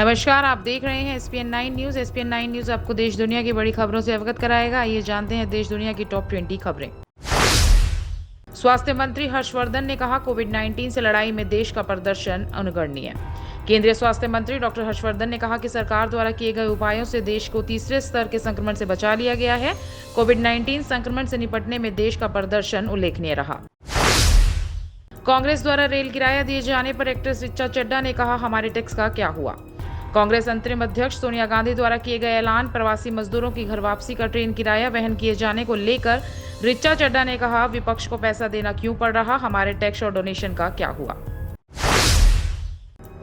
नमस्कार, आप देख रहे हैं SPN9 न्यूज़। SPN9 न्यूज़ आपको देश दुनिया की बड़ी खबरों से अवगत कराएगा। आइए जानते हैं देश दुनिया की टॉप 20 खबरें। स्वास्थ्य मंत्री हर्षवर्धन ने कहा, कोविड-19 से लड़ाई में देश का प्रदर्शन अनुकरणीय। केंद्रीय स्वास्थ्य मंत्री डॉक्टर हर्षवर्धन ने कहा कि सरकार द्वारा किए गए उपायों से देश को तीसरे स्तर के संक्रमण से बचा लिया गया है। कोविड-19 संक्रमण से निपटने में देश का प्रदर्शन उल्लेखनीय रहा। कांग्रेस द्वारा रेल किराया दिए जाने पर एक्ट्रेस ऋचा चड्ढा ने कहा, हमारे टैक्स का क्या हुआ। कांग्रेस अंतरिम अध्यक्ष सोनिया गांधी द्वारा किए गए ऐलान प्रवासी मजदूरों की घर वापसी का ट्रेन किराया वहन किए जाने को लेकर ऋचा चड्ढा ने कहा, विपक्ष को पैसा देना क्यों पड़ रहा, हमारे टैक्स और डोनेशन का क्या हुआ।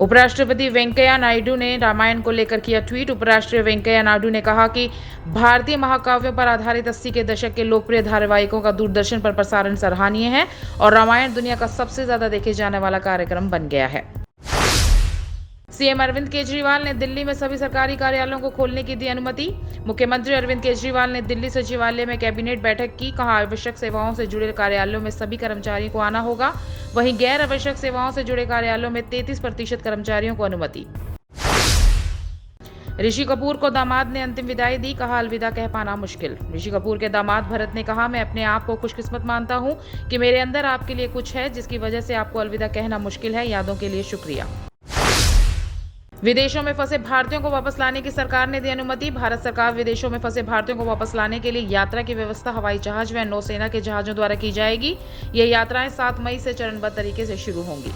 उपराष्ट्रपति वेंकैया नायडू ने रामायण को लेकर किया ट्वीट। उपराष्ट्रपति वेंकैया नायडू ने कहा कि भारतीय महाकाव्यों पर आधारित 80 के दशक के लोकप्रिय धारावाहिकों का दूरदर्शन पर प्रसारण सराहनीय है और रामायण दुनिया का सबसे ज्यादा देखे जाने वाला कार्यक्रम बन गया है। सीएम अरविंद केजरीवाल ने दिल्ली में सभी सरकारी कार्यालयों को खोलने की दी अनुमति। मुख्यमंत्री अरविंद केजरीवाल ने दिल्ली सचिवालय में कैबिनेट बैठक की। कहा, आवश्यक सेवाओं से जुड़े कार्यालयों में सभी कर्मचारियों को आना होगा। वहीं गैर आवश्यक सेवाओं से जुड़े कार्यालयों में 33% कर्मचारियों को अनुमति। ऋषि कपूर को दामाद ने अंतिम विदाई दी। कहा, अलविदा कह पाना मुश्किल। ऋषि कपूर के दामाद भरत ने कहा, मैं अपने आप को खुशकिस्मत मानता हूं कि मेरे अंदर आपके लिए कुछ है जिसकी वजह से आपको अलविदा कहना मुश्किल है। यादों के लिए शुक्रिया। विदेशों में फंसे भारतीयों को वापस लाने की सरकार ने दी अनुमति। भारत सरकार विदेशों में फंसे भारतीयों को वापस लाने के लिए यात्रा की व्यवस्था हवाई जहाज व नौसेना के जहाजों द्वारा की जाएगी। ये यात्राएं 7 मई से चरणबद्ध तरीके से शुरू होंगी।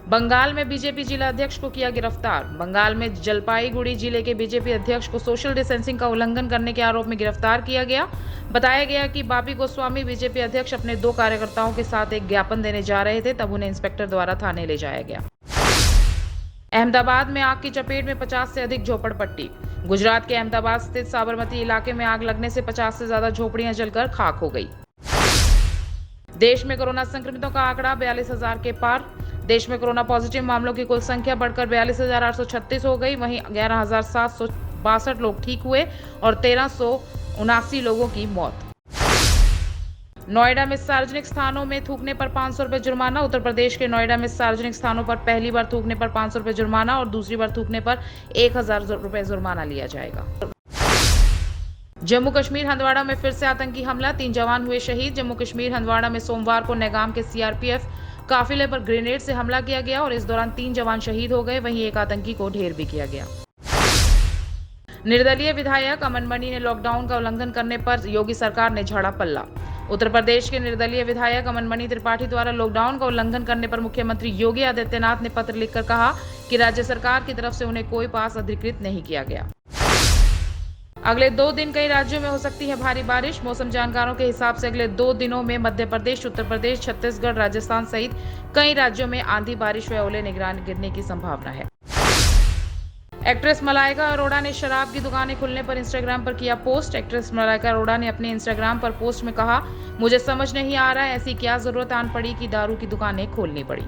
बंगाल में बीजेपी जिला अध्यक्ष को किया गिरफ्तार। बंगाल में जलपाईगुड़ी जिले के बीजेपी अध्यक्ष को सोशल डिस्टेंसिंग का उल्लंघन करने के आरोप में गिरफ्तार किया गया। बताया गया कि बापी गोस्वामी बीजेपी अध्यक्ष अपने 2 कार्यकर्ताओं के साथ एक ज्ञापन देने जा रहे थे, तब उन्हें इंस्पेक्टर द्वारा थाने ले जाया गया। अहमदाबाद में आग की चपेट में 50 से अधिक झोपड़पट्टी। गुजरात के अहमदाबाद स्थित साबरमती इलाके में आग लगने से 50 से ज्यादा झोपड़ियां जलकर खाक हो गई। देश में कोरोना संक्रमितों का आंकड़ा 42,000 के पार। देश में कोरोना पॉजिटिव मामलों की कुल संख्या बढ़कर 42,836 हो गई। वहीं 11,762 लोग ठीक हुए और 1,379 लोगों की मौत। नोएडा में सार्वजनिक स्थानों में थूकने पर 500 रुपए जुर्माना। उत्तर प्रदेश के नोएडा में सार्वजनिक स्थानों पर पहली बार थूकने पर 500 रुपए जुर्माना और दूसरी बार थूकने पर 1,000 रुपए जुर्माना लिया जाएगा। जम्मू कश्मीर हंदवाड़ा में फिर से आतंकी हमला, 3 जवान हुए शहीद। जम्मू कश्मीर हंदवाड़ा में सोमवार को नैगाम के CRPF काफिले पर ग्रेनेड से हमला किया गया और इस दौरान 3 जवान शहीद हो गए। वहीं एक आतंकी को ढेर भी किया गया। निर्दलीय विधायक अमन मणि ने लॉकडाउन का उल्लंघन करने पर योगी सरकार ने झाड़ा पल्ला। उत्तर प्रदेश के निर्दलीय विधायक अमन मणि त्रिपाठी द्वारा लॉकडाउन का उल्लंघन करने पर मुख्यमंत्री योगी आदित्यनाथ ने पत्र लिखकर कहा कि राज्य सरकार की तरफ से उन्हें कोई पास अधिकृत नहीं किया गया। अगले 2 दिन कई राज्यों में हो सकती है भारी बारिश। मौसम जानकारों के हिसाब से अगले 2 दिनों में मध्य प्रदेश, उत्तर प्रदेश, छत्तीसगढ़, राजस्थान सहित कई राज्यों में आंधी, बारिश व ओले गिरने की संभावना है। एक्ट्रेस मलाइका अरोड़ा ने शराब की दुकानें खुलने पर इंस्टाग्राम पर किया पोस्ट। एक्ट्रेस मलाइका अरोड़ा ने अपने इंस्टाग्राम पर पोस्ट में कहा, मुझे समझ नहीं आ रहा है ऐसी क्या जरूरत आन पड़ी कि दारू की दुकानें खोलनी पड़ी।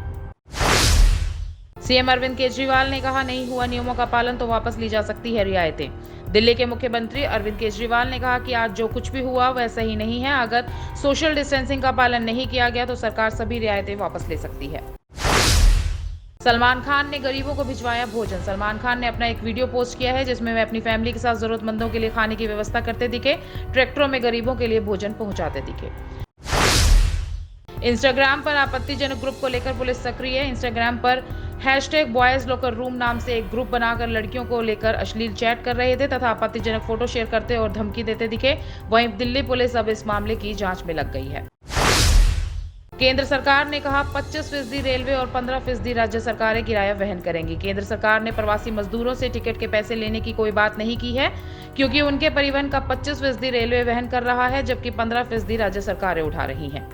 सीएम अरविंद केजरीवाल ने कहा, नहीं हुआ नियमों का पालन तो वापस ली जा सकती है रियायतें। दिल्ली के मुख्यमंत्री अरविंद केजरीवाल ने कहा कि आज जो कुछ भी हुआ वह सही नहीं है। अगर सोशल डिस्टेंसिंग का पालन नहीं किया गया तो सरकार सभी रियायतें वापस ले सकती है। सलमान खान ने गरीबों को भिजवाया भोजन। सलमान खान ने अपना एक वीडियो पोस्ट किया है जिसमें वे अपनी फैमिली के साथ जरूरतमंदों के लिए खाने की व्यवस्था करते दिखे, ट्रैक्टरों में गरीबों के लिए भोजन पहुंचाते दिखे। इंस्टाग्राम पर आपत्तिजनक ग्रुप को लेकर पुलिस सक्रिय है। इंस्टाग्राम पर #BoysLockerRoom नाम से एक ग्रुप बनाकर लड़कियों को लेकर अश्लील चैट कर रहे थे तथा आपत्तिजनक फोटो शेयर करते और धमकी देते दिखे। वहीं दिल्ली पुलिस अब इस मामले की जांच में लग गई है। केंद्र सरकार ने कहा, 25% रेलवे और 15% राज्य सरकारें किराया वहन करेंगी। केंद्र सरकार ने प्रवासी मजदूरों से टिकट के पैसे लेने की कोई बात नहीं की है क्योंकि उनके परिवहन का 25% रेलवे वहन कर रहा है जबकि 15% राज्य सरकारें उठा रही हैं।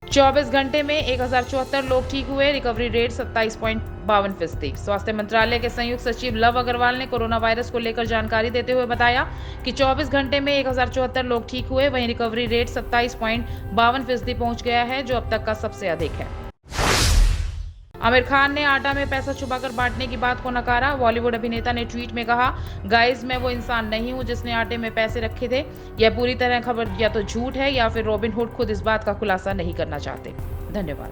24 घंटे में 1,074 लोग ठीक हुए। Recovery rate 27.52%। स्वास्थ्य मंत्रालय के संयुक्त सचिव लव अग्रवाल ने कोरोना वायरस को लेकर जानकारी देते हुए बताया कि 24 घंटे में 1,074 लोग ठीक हुए। वहीं रिकवरी रेट 27.52% पहुंच गया है जो अब तक का सबसे अधिक है। आमिर खान ने आटा में पैसा छुपाकर बांटने की बात को नकारा। बॉलीवुड अभिनेता ने ट्वीट में कहा, गाइस मैं वो इंसान नहीं हूं जिसने आटे में पैसे रखे थे। यह पूरी तरह खबर या तो झूठ है या फिर रॉबिन हुड खुद इस बात का खुलासा नहीं करना चाहते। धन्यवाद।